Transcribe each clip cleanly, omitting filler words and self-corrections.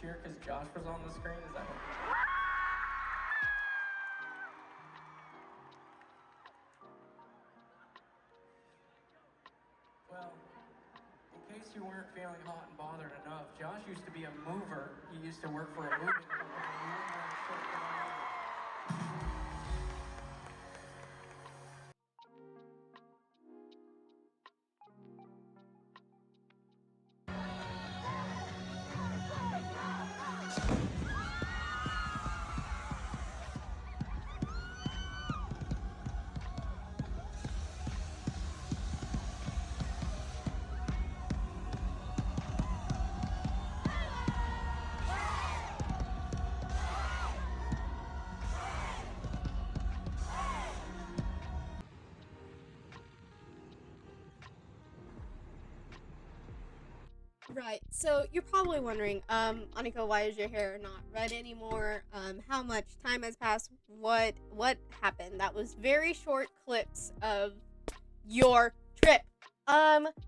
cheer because Josh was on the screen? Is that what? Well, in case you weren't feeling hot and bothered enough, Josh used to be a mover. He used to work for a moving company. Right. So you're probably wondering, Aniko, why is your hair not red anymore? How much time has passed? What happened? That was very short clips of your trip.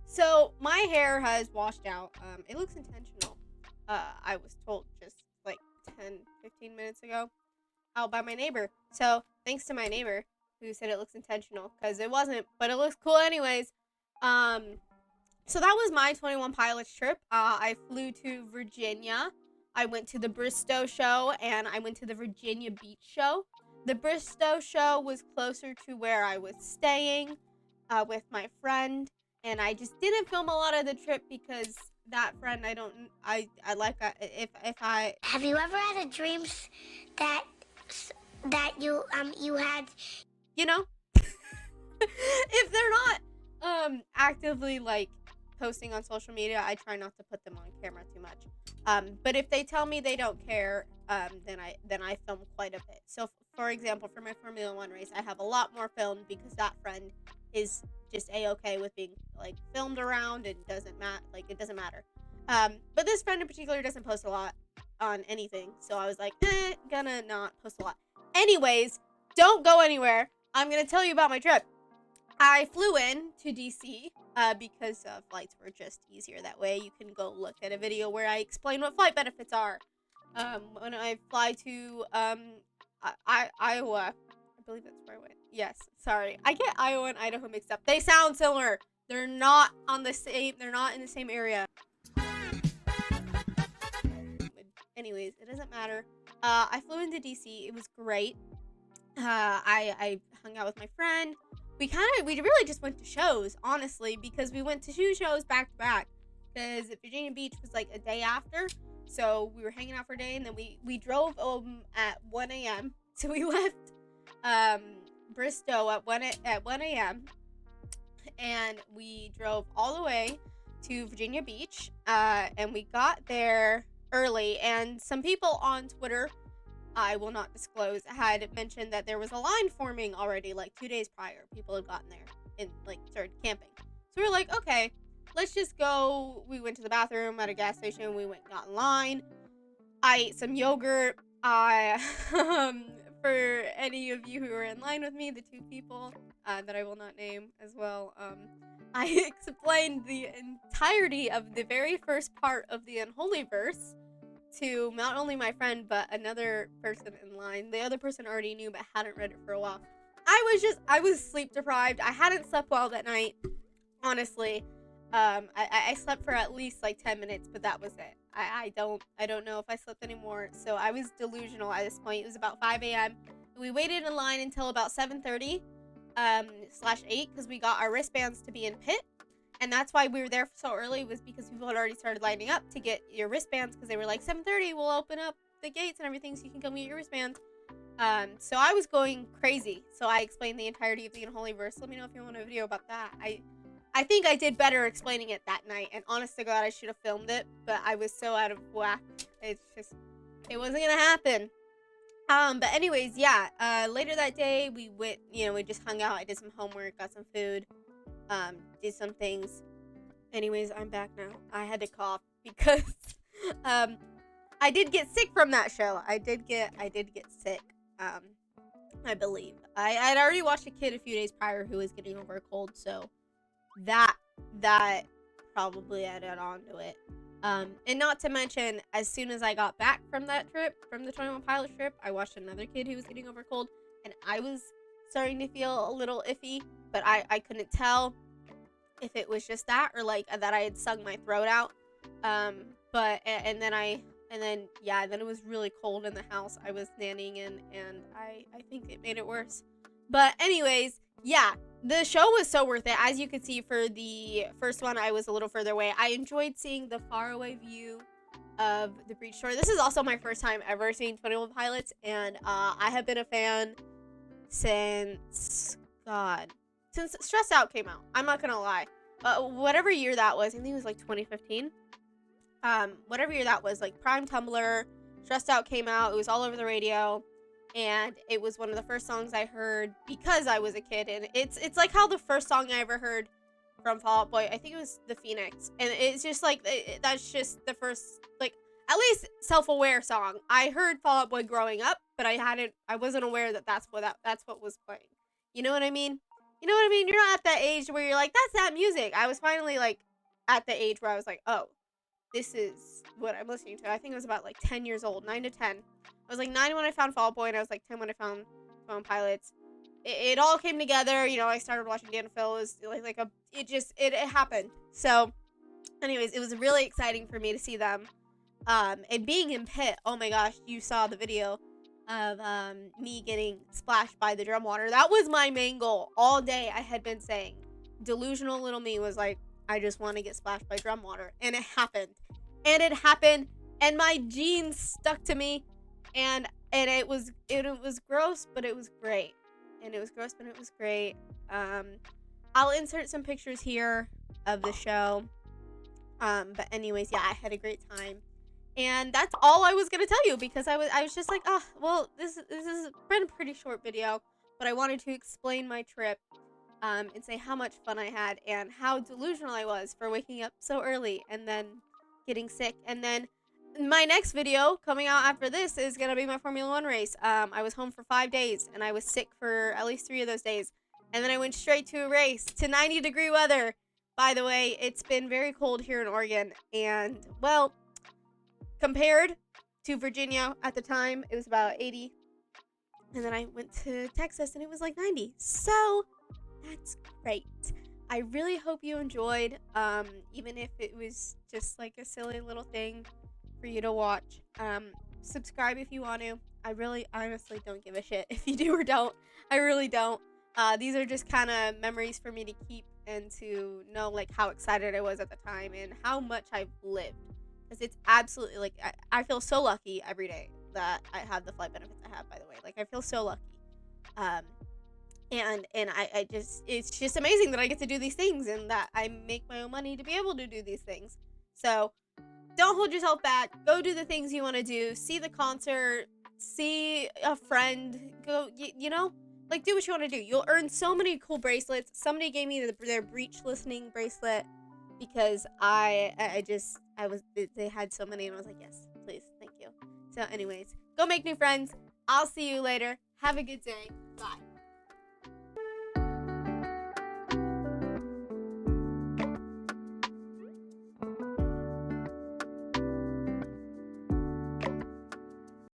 So my hair has washed out. It looks intentional. I was told just like 10, 15 minutes ago out by my neighbor. So thanks to my neighbor who said it looks intentional, because it wasn't, but it looks cool anyways. Um, so that was my 21 Pilots trip. I flew to Virginia. I went to the Bristow show and I went to the Virginia Beach show. The Bristow show was closer to where I was staying with my friend, and I just didn't film a lot of the trip because that friend I like if I Have you ever had a dream that you had? you know if they're not actively like posting on social media, I try not to put them on camera too much. But if they tell me they don't care, then I film quite a bit. So for example, for my Formula One race, I have a lot more filmed because that friend is just a-okay with being like filmed around and it doesn't matter. But this friend in particular doesn't post a lot on anything, so I was like, gonna not post a lot. Anyways, don't go anywhere. I'm gonna tell you about my trip. I flew in to DC because flights were just easier that way. You can go look at a video where I explain what flight benefits are. When I fly to Iowa, I believe that's where I went. Yes, sorry, I get Iowa and Idaho mixed up. They sound similar. They're not on the same. They're not in the same area. Anyways, it doesn't matter. I flew into DC. It was great. I hung out with my friend. We really just went to shows, honestly, because we went to 2 shows back to back. Because Virginia Beach was like a day after, so we were hanging out for a day, and then we drove at 1 a.m. So we left um Bristow at 1 a.m. and we drove all the way to Virginia Beach. And we got there early, and some people on Twitter, I will not disclose, had mentioned that there was a line forming already like 2 days prior. People had gotten there and like started camping. So we were like, okay, let's just go. We went to the bathroom at a gas station. We went and got in line. I ate some yogurt. I for any of you who were in line with me, the 2 people that I will not name as well, I explained the entirety of the very first part of the Unholy Verse to not only my friend but another person in line. The other person already knew but hadn't read it for a while. I was sleep deprived. I hadn't slept well that night, honestly. I slept for at least like 10 minutes, but that was it. I don't know if I slept anymore. So I was delusional at this point. It was about 5 a.m. We waited in line until about 7:30 slash 8 because we got our wristbands to be in pit. And that's why we were there so early, was because people had already started lining up to get your wristbands, because they were like, 7:30, we'll open up the gates and everything so you can come get your wristbands. So I was going crazy. So I explained the entirety of the Unholy Verse. Let me know if you want a video about that. I think I did better explaining it that night, and honest to God, I should have filmed it, but I was so out of whack. It's just, it wasn't gonna happen. But anyways, yeah, later that day, we went, we just hung out. I did some homework, got some food, did some things. Anyways, I'm back now. I had to cough because, I did get sick from that show. I did get sick, I believe. I'd already watched a kid a few days prior who was getting over a cold, so that probably added on to it. And not to mention, as soon as I got back from that trip, from the 21 Pilots trip, I watched another kid who was getting over a cold, and I was starting to feel a little iffy, but I couldn't tell if it was just that or like that I had sung my throat out. But and then then it was really cold in the house I was nannying in, and I think it made it worse. But anyways, yeah, the show was so worth it. As you could see, for the first one, I was a little further away. I enjoyed seeing the faraway view of the breach store. This is also my first time ever seeing 21 Pilots, and I have been a fan since Stressed Out came out. I'm not gonna lie. Whatever year that was, I think it was like 2015. Whatever year that was, like Prime Tumblr, Stressed Out came out. It was all over the radio, and it was one of the first songs I heard because I was a kid. And it's like how the first song I ever heard from Fall Out Boy, I think it was The Phoenix, and it's just like that's just the first, like, at least self-aware song. I heard Fall Out Boy growing up, but I wasn't aware that that's what was playing. You know what I mean? You know what I mean? You're not at that age where you're like, that's that music. I was finally like at the age where I was like, oh, this is what I'm listening to. I think I was about like 10 years old, 9 to 10. I was like 9 when I found Fall Out Boy, and I was like 10 when I found 21 Pilots. It all came together. You know, I started watching Dan and Phil. It was it happened. So, anyways, it was really exciting for me to see them. And being in Pitt, oh my gosh, you saw the video of me getting splashed by the drum water. That was my main goal all day. I had been saying, delusional little me was like, I just want to get splashed by drum water, and it happened. And my jeans stuck to me, and it was gross, but it was great. And it was gross, but it was great. I'll insert some pictures here of the show. But anyways, yeah, I had a great time. And that's all I was gonna tell you, because I was just like, oh, well, this has been a pretty short video, but I wanted to explain my trip, and say how much fun I had and how delusional I was for waking up so early and then getting sick. And then my next video coming out after this is gonna be my Formula 1 race. I was home for 5 days, and I was sick for at least 3 of those days. And then I went straight to a race to 90-degree weather. By the way, it's been very cold here in Oregon, and, well, compared to Virginia at the time, it was about 80. And then I went to Texas, and it was like 90. So that's great. I really hope you enjoyed, even if it was just like a silly little thing for you to watch. Subscribe if you want to. I really honestly don't give a shit if you do or don't. I really don't. These are just kind of memories for me to keep and to know like how excited I was at the time and how much I've lived. Because it's absolutely, like, I feel so lucky every day that I have the flight benefits I have, by the way. Like, I feel so lucky. And I just, it's just amazing that I get to do these things and that I make my own money to be able to do these things. So don't hold yourself back. Go do the things you want to do. See the concert. See a friend. Go, you know, like, do what you want to do. You'll earn so many cool bracelets. Somebody gave me their breach listening bracelet because they had so many, and I was like, yes, please, thank you. So anyways, go make new friends. I'll see you later. Have a good day. Bye.